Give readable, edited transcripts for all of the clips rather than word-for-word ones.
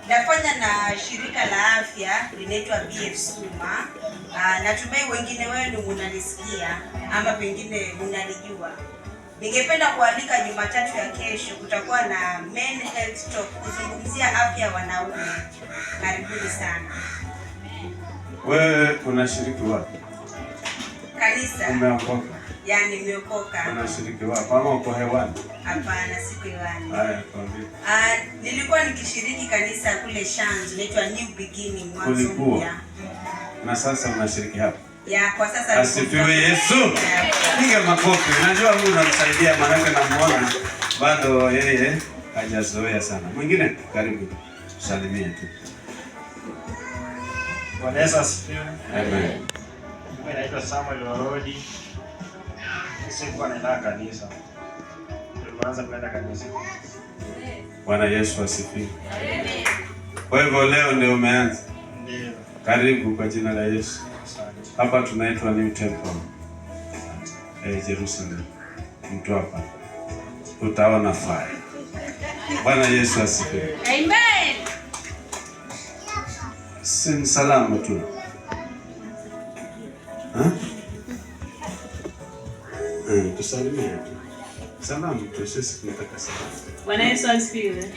Nafanya na shirika la afya linaitwa BF Suma. Natumai wengine wenu mnanisikia ama pengine mnalijua. Ningependa kualika Jumatatu ya kesho kutakuwa na Men Health Talk kuzungumzia afya wanaume. Karibuni sana. Wewe unashiriki wapi? Kanisa. Umeokoka? Yaani nimeokoka. Unashiriki wapi? Ama uko hewani? Hapana, siko hewani. Haya, tuambie. Nilikuwa nikishiriki kanisa kule Shanzu, inaitwa New Beginning mwanzo mpya. Na sasa unashiriki hapa? Ya, kwa sasa asifiwe Yesu. Piga makofi. Unajua Mungu anamsaidia, maana namuona bado yeye hajazoea sana. Mwingine karibu. Salimia tu. Bwana Yesu asifiwe. Amen. Mimi naitwa Samuel Warodi. Sikuwa naenda kanisa. Tulianza kwenda kanisa. Bwana Yesu asifiwe. Amen. Kwa hivyo leo ndio umeanza? Ndio. Karibu kwa jina la Yesu. Hapa tunaitwa New Temple. Jerusalem. Mtu hapa. Utaona fire. Bwana Yesu asifiwe. Amen. Sin salamu tu. Tusalimie tu. Salamu tu, sisi tunataka salamu. Bwana Yesu asifiwe.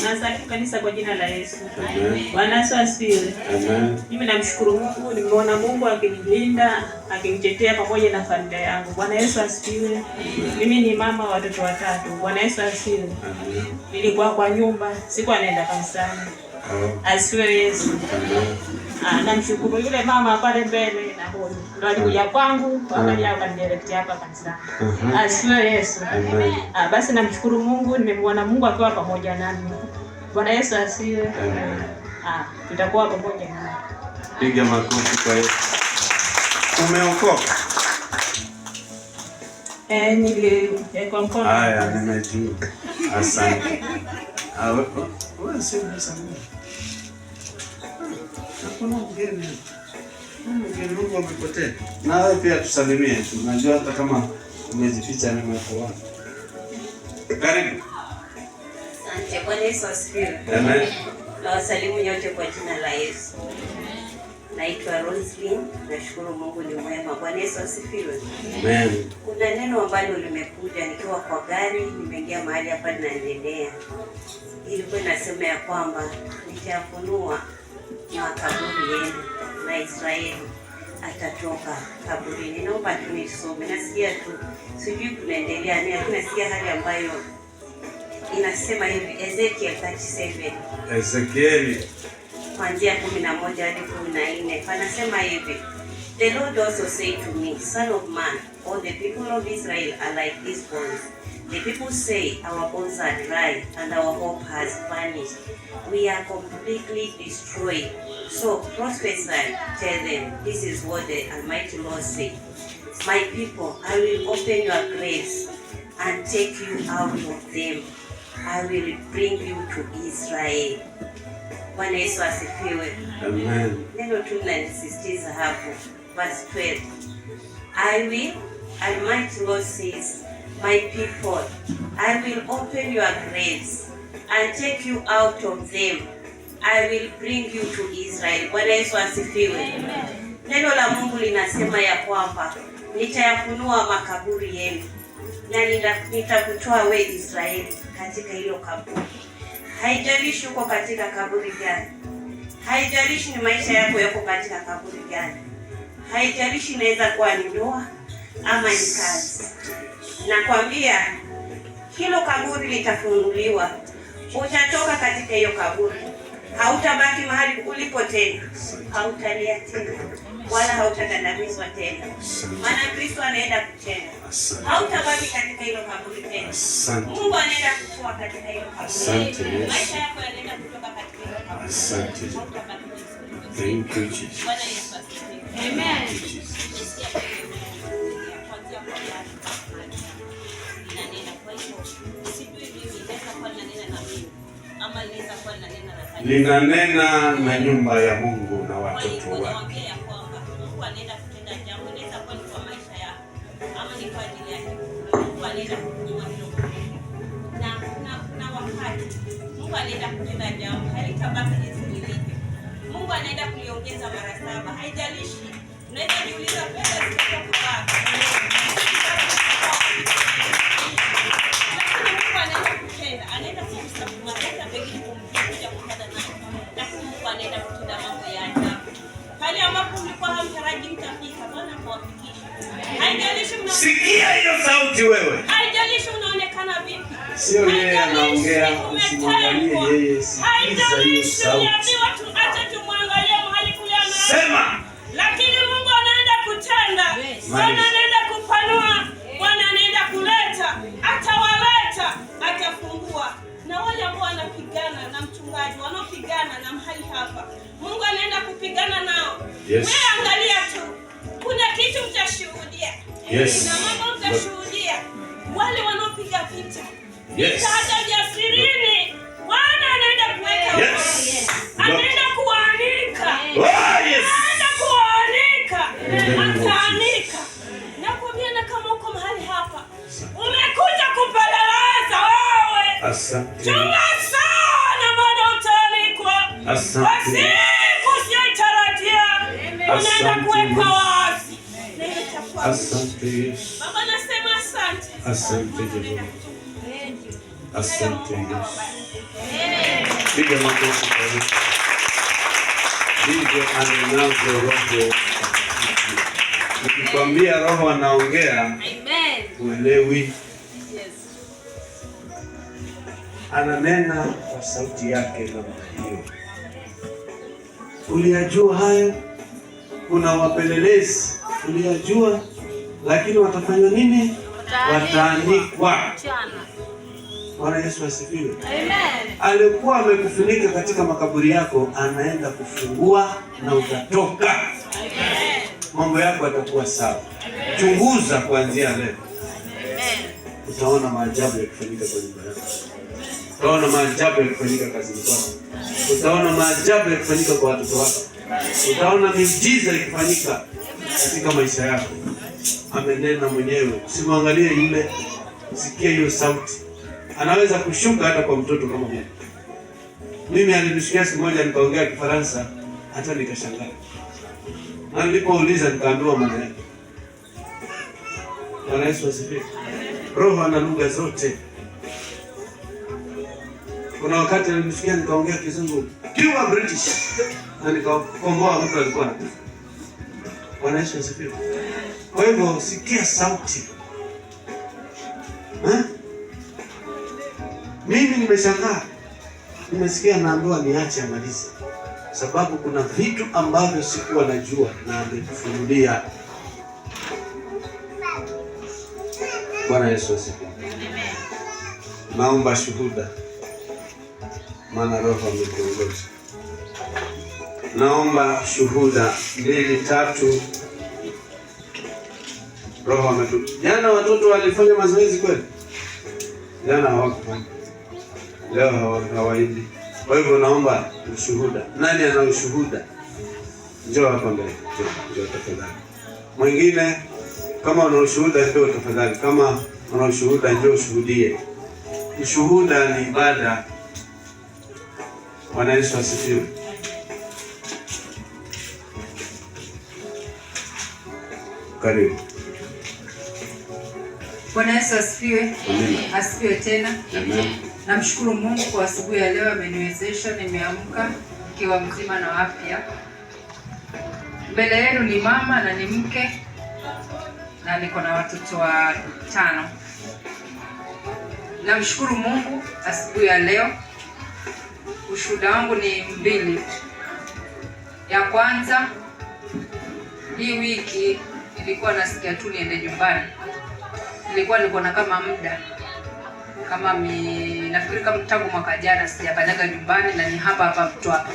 Nasalimu kanisa kwa jina la Yesu. Amen. Bwana Yesu asifiwe. Amen. Mimi namshukuru Mungu, nimeona Mungu akinilinda, akinitetea pamoja na familia yangu. Bwana Yesu asifiwe. Mimi ni mama wa watoto 3. Bwana Yesu asifiwe. Amen. Nilikuwa kwa nyumba, sikuwa naenda kanisani. Asifiwe Yesu. Namshukuru yule mama pale mbele na bodi. Ndio alikuja kwangu, akaja akanidirect hapa kanisani. Asifiwe Yesu. Basi namshukuru Mungu, nimemwona Mungu akiwa pamoja nami. Bwana Yesu asifiwe. Tutakuwa pamoja naye. Piga makofi kwa Yesu. Umeokoka? Kwa mkono. Haya, nimejua. Asante. Wewe sio msamehe. Hakuna mgeni. Mgeni wangu amepotea. Na wewe pia tusalimie tu. Unajua hata kama umejificha nyuma ya watu. Karibu. Asante. Bwana Yesu asifiwe. Amen. Nawasalimu nyote kwa jina la Yesu. Naitwa Roslyn. Nashukuru Mungu ni mwema. Bwana Yesu asifiwe. Amen. Kuna neno ambalo limekuja nikiwa kwa gari, nimeingia mahali hapa ninaendelea. Ilikuwa inasema ya kwamba nitafunua makaburi yenu na Israeli atatoka kaburini. Naomba tu nisome. Nasikia tu sijui kunaendelea nini, lakini nasikia hali ambayo inasema hivi. Ezekiel 37. Ezekiel kuanzia 11 hadi 14. Panasema hivi. The Lord also said to me, Son of man, all the people of Israel are like these bones. The people say, our bones are dry and our hope has vanished. We are completely destroyed. So prophesy, tell them, this is what the Almighty Lord said. My people, I will open your graves and take you out of them. I will bring you to Israel. Bwana Yesu asifiwe. Amen. Neno tu linasisitiza hapo. Verse 12. I will, Almighty Lord says, my people, I will open your graves and take you out of them. I will bring you to Israel. Bwana Yesu asifiwe. Neno la Mungu linasema ya kwamba nitayafunua makaburi yenu na nitakutoa we Israeli katika hilo kaburi. Haijalishi uko katika kaburi gani. Haijalishi ni maisha yako yako katika kaburi gani. Haijalishi inaweza kuwa ni ndoa ama ni kazi. Nakwambia hilo kaburi litafunuliwa. Utatoka katika hiyo kaburi. Hautabaki mahali ulipo tena. Hautalia tena. Wala hautagandamizwa tena. Maana Kristo anaenda kutenda. Hautabaki katika hilo kaburi tena. Mungu anaenda kutoa katika hilo kaburi. Maisha yako yanaenda kutoka katika hilo kaburi. Asante. Thank you Jesus. Amen. Linanena na nyumba ya Mungu na watoto wake. Mungu anaenda kutenda jambo, inaweza kuwa ni kwa maisha yako ama ni kwa ajili yake. Mungu anaenda kutenda jambo. Na wakati Mungu anaenda kutenda jambo, halitabaki mpaka jinsi lilivyo. Mungu anaenda kuliongeza mara 7. Haijalishi. Unaweza jiuliza pesa zitakuwa wapi. Anaenda kumaliza pengine kumkuja kupata naye. Lakini Mungu anaenda kutenda mambo ya ajabu. Pale ambapo mlikuwa hamtaraji mtafika, Bwana atawafikisha. Haijalishi sikia hiyo sauti wewe. Haijalishi unaonekana vipi. Sio yeye anaongea, usimwangalie yeye. Sikiza hiyo sauti. Acha tumwangalie mahali kule anaenda. Sema. Lakini Mungu anaenda kutenda. Bwana anaenda kupanua. Bwana anaenda kuleta. Atawaleta. Atafungua. Na wale ambao wanapigana na mchungaji, wanaopigana na mahali hapa, Mungu anaenda kupigana nao. Yes. Wewe angalia tu. Kuna kitu utashuhudia. Yes. Na mambo utashuhudia. Wale wanaopiga vita. Yes. Hata jasirini. Bwana anaenda kuweka. Yes. Anaenda kuanika. Oh, yes. Anaenda kuanika. Ataanika. Nakwambia na kama uko mahali hapa, umekuja kupeleleza wewe. Asante. Chunga sana maana utaanikwa. Asante. Usitarajia. Unaenda kuwekwa wazi. Asante Yesu. Baba nasema asante. Asante Jehova. Asante Yesu. Piga makofi kwa Yesu. Ndivyo anenavyo Roho. Nikikwambia Roho anaongea, Amen. uelewi. Yes. Ananena kwa sauti yake namna hiyo. Uliyajua hayo? Kuna wapelelezi uliyajua, lakini watafanya nini? Wataanikwa. Bwana Yesu asifiwe. Amen. Alikuwa amekufunika katika makaburi yako, anaenda kufungua na utatoka. Amen. Mambo yako yatakuwa sawa. Chunguza kuanzia leo. Amen. Utaona maajabu yakifanyika kwa nyumba yako. Utaona maajabu yakifanyika kazini kwako. Utaona maajabu yakifanyika kwa watoto wako. Utaona miujiza ikifanyika katika maisha yako. Amenena mwenyewe. Usimwangalie yule. Sikia hiyo sauti. Anaweza kushuka hata kwa mtoto kama mimi. Mimi alinishikia siku moja nikaongea Kifaransa hata nikashangaa. Na nilipouliza nikaambiwa maana yake. Bwana Yesu asifiwe. Roho ana lugha zote. Kuna wakati alinishikia nikaongea Kizungu, "Kiwa British." Na nikakomboa mtu alikuwa anakufa. Bwana Yesu asifiwe. Kwa hivyo sikia sauti. Mimi nimeshangaa. Nimesikia naambiwa niache amalize. Sababu kuna vitu ambavyo sikuwa najua na amekufunulia. Bwana Yesu asifiwe. Naomba shuhuda. Maana Roho ametuongoza. Naomba shuhuda 2, 3. Roho ametuongoza. Jana watoto walifanya mazoezi kweli? Jana hawakufanya. Leo hawaendi. Kwa hivyo naomba ushuhuda. Nani ana ushuhuda? Njoo hapa mbele. Njoo tafadhali. Mwingine kama una ushuhuda njoo tafadhali. Kama una ushuhuda njoo ushuhudie. Ushuhuda ni ibada. Bwana Yesu asifiwe. Karibu. Bwana Yesu asifiwe. Amen. Asifiwe tena. Amen. Namshukuru Mungu kwa asubuhi ya leo, ameniwezesha nimeamka nikiwa mzima na afya. Mbele yenu ni mama na ni mke na niko na watoto 5. Namshukuru Mungu asubuhi ya leo. Ushuhuda wangu ni 2. Ya kwanza, hii wiki nilikuwa nasikia tu niende nyumbani. Nilikuwa niko na kama muda kama nafikiri kama tangu mwaka jana sijakanyaga nyumbani na ni hapa Mtwapa.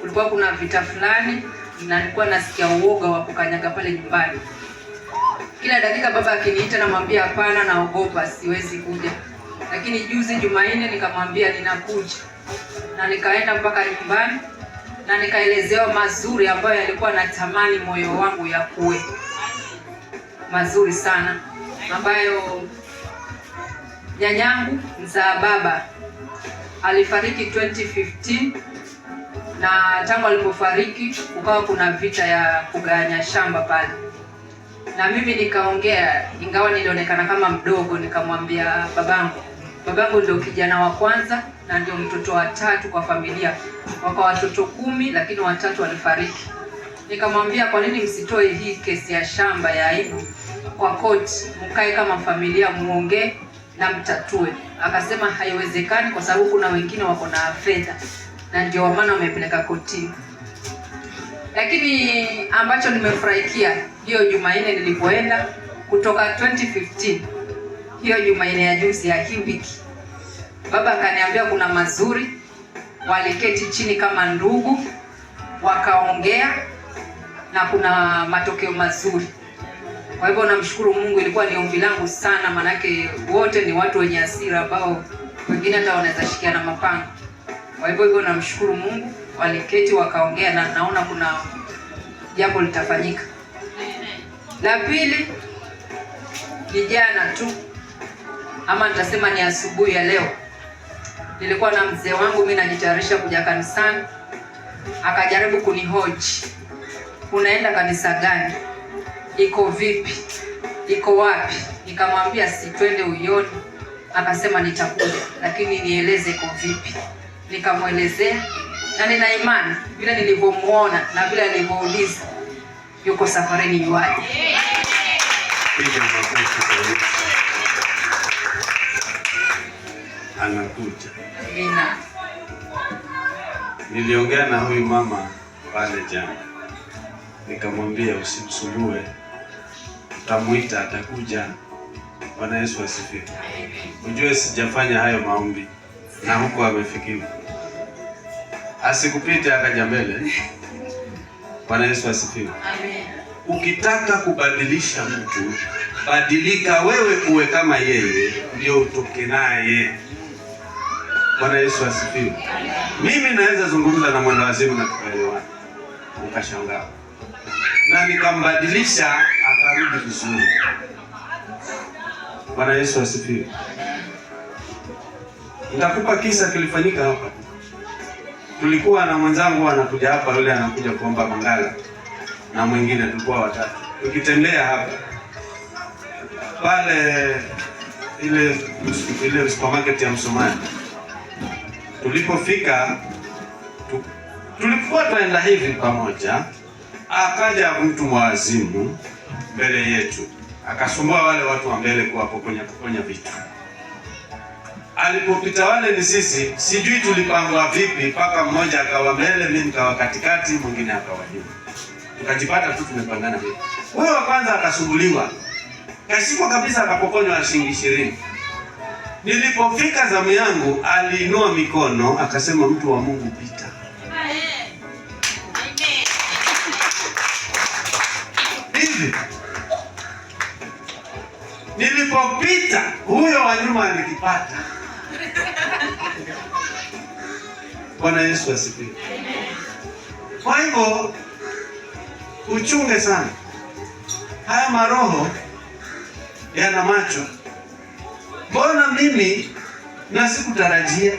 Kulikuwa kuna vita fulani na nilikuwa nasikia uoga wa kukanyaga pale nyumbani. Kila dakika baba akiniita namwambia hapana, naogopa, siwezi kuja. Lakini juzi Jumanne nikamwambia ninakuja. Na nikaenda mpaka nyumbani na nikaelezewa mazuri ambayo yalikuwa natamani moyo wangu yakuwe. Mazuri sana ambayo nyanyangu mzaa baba alifariki 2015 na tangu alipofariki kukawa kuna vita ya kuganya shamba pale, na mimi nikaongea, ingawa nilionekana kama mdogo, nikamwambia babangu ndio kijana wa kwanza na ndio mtoto wa tatu kwa familia, wako watoto 10 lakini 3 walifariki. Nikamwambia kwa nini msitoe hii kesi ya shamba ya aibu kwa koti, mkae kama familia muongee na mtatue. Akasema haiwezekani kwa sababu kuna wengine wako na fedha na ndio maana wamepeleka kotini. Lakini ambacho nimefurahikia hiyo Jumanne nilipoenda kutoka 2015, hiyo Jumanne ya juzi ya hii wiki, baba akaniambia kuna mazuri, waliketi chini kama ndugu wakaongea na kuna matokeo mazuri. Kwa hivyo namshukuru Mungu, ilikuwa ni ombi langu sana, manake wote ni watu wenye hasira ambao wengine hata wanaweza shikiana mapanga. Kwa hivyo namshukuru Mungu, waliketi wakaongea na naona kuna jambo litafanyika. La pili ni jana tu, ama nitasema ni asubuhi ya leo, nilikuwa na mzee wangu, mimi najitayarisha kuja kanisani, akajaribu kunihoji, unaenda kanisa gani? Iko vipi? Iko wapi? Nikamwambia si twende uione. Akasema nitakuja, lakini nieleze iko vipi. Nikamwelezea na nina imani vile nilivyomuona na vile alivyouliza yuko safarini yuaje. Anakuja. Amina. Niliongea na huyu mama pale jana, nikamwambia usimsumbue, utamuita atakuja. Bwana Yesu asifiwe. Ujue sijafanya hayo maombi na huko amefikiwa, asikupite akaja mbele. Bwana Yesu asifiwe. Amen. Ukitaka kubadilisha mtu, badilika wewe uwe kama yeye, ndio utoke naye. Bwana Yesu asifiwe. Mimi naweza zungumza na mwendawazimu na tukaelewana, ukashangaa, na nikambadilisha akarudi vizuri. Bwana Yesu asifiwe. Nitakupa kisa kilifanyika hapa. Tulikuwa na mwenzangu anakuja hapa, yule anakuja kuomba Mangala na mwingine, tulikuwa watatu. Tukitembea hapa pale ile supermarket ya Msomali. Tulipofika tulikuwa tunaenda hivi pamoja, akaja mtu mwazimu mbele yetu, akasumbua wale watu wa mbele kuwapokonya vitu. Alipopita wale ni sisi, sijui tulipangwa vipi, mpaka mmoja akawa mbele, mimi nikawa katikati, mwingine akawa nyuma. Tukajipata tu tumepangana hivi. Huyo wa kwanza akasumbuliwa, kashikwa kabisa, akapokonywa shilingi 20. Nilipofika zamu yangu, aliinua mikono akasema, mtu wa Mungu pita. Hivi nilipopita, huyo wa nyuma alikipata. Bwana Yesu asifiwe. Kwa hivyo uchunge sana. Haya maroho yana macho. Mbona mimi na sikutarajia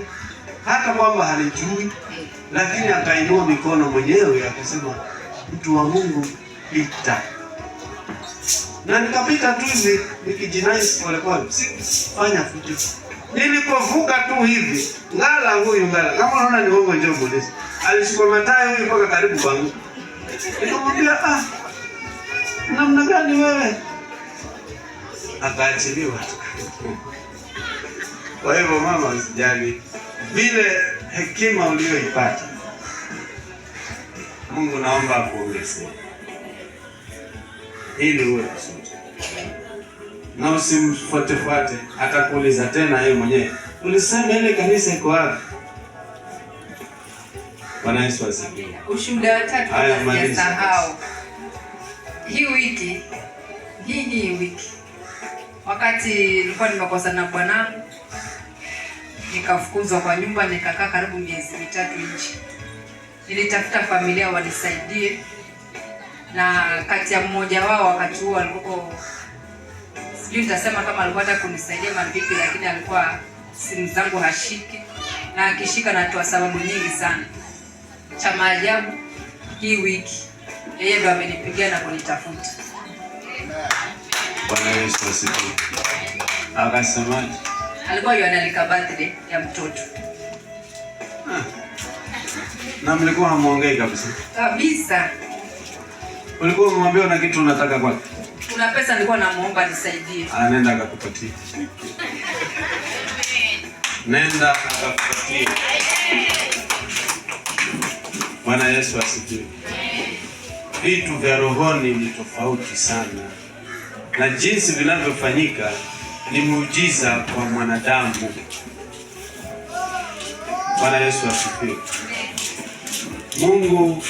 hata kwamba halijui, lakini akainua mikono mwenyewe akasema, mtu wa Mungu pita. Na nikapita tu hivi nikijinais pole pole, sikufanya fujo. Nilipovuka tu hivi, ngala kama unaona ni hongo, njoo polisi. Alishikwa matayo huyu mpaka karibu kwangu. Nikamwambia, namna gani wewe? Akaachiliwa. Kwa hivyo mama, usijali, vile hekima uliyoipata Mungu naomba akuongezee ili uwe vizuri, na usimfuate, atakuuliza tena yeye mwenyewe, ulisema ile kanisa iko wapi? Bwana Yesu asifiwe. Ushuhuda wa tatu sijasahau. Hii wiki wakati nilikuwa nimekosa na bwanangu, nikafukuzwa kwa nyumba, nikakaa karibu miezi 3 nje. Nilitafuta familia wanisaidie, na kati ya mmoja wao wakati huo alikuwa, sijui nitasema kama alikuwa hata kunisaidia mavipi, lakini alikuwa simu zangu hashiki, na akishika natoa sababu nyingi sana. cha maajabu hii wiki. Yeye ndo amenipigia na kunitafuta. Bwana Yesu asifiwe. Akasemaje? Alikuwa yuanalika birthday ya mtoto. Na mlikuwa hamuongei kabisa? Kabisa. Ulikuwa umemwambia una kitu unataka kwake? Kuna pesa nilikuwa namuomba nisaidie. Nenda akakupatie. Nenda akakupatie. Bwana Yesu asifiwe. Vitu vya rohoni ni tofauti sana, na jinsi vinavyofanyika ni muujiza kwa mwanadamu. Bwana Yesu asifiwe. Mungu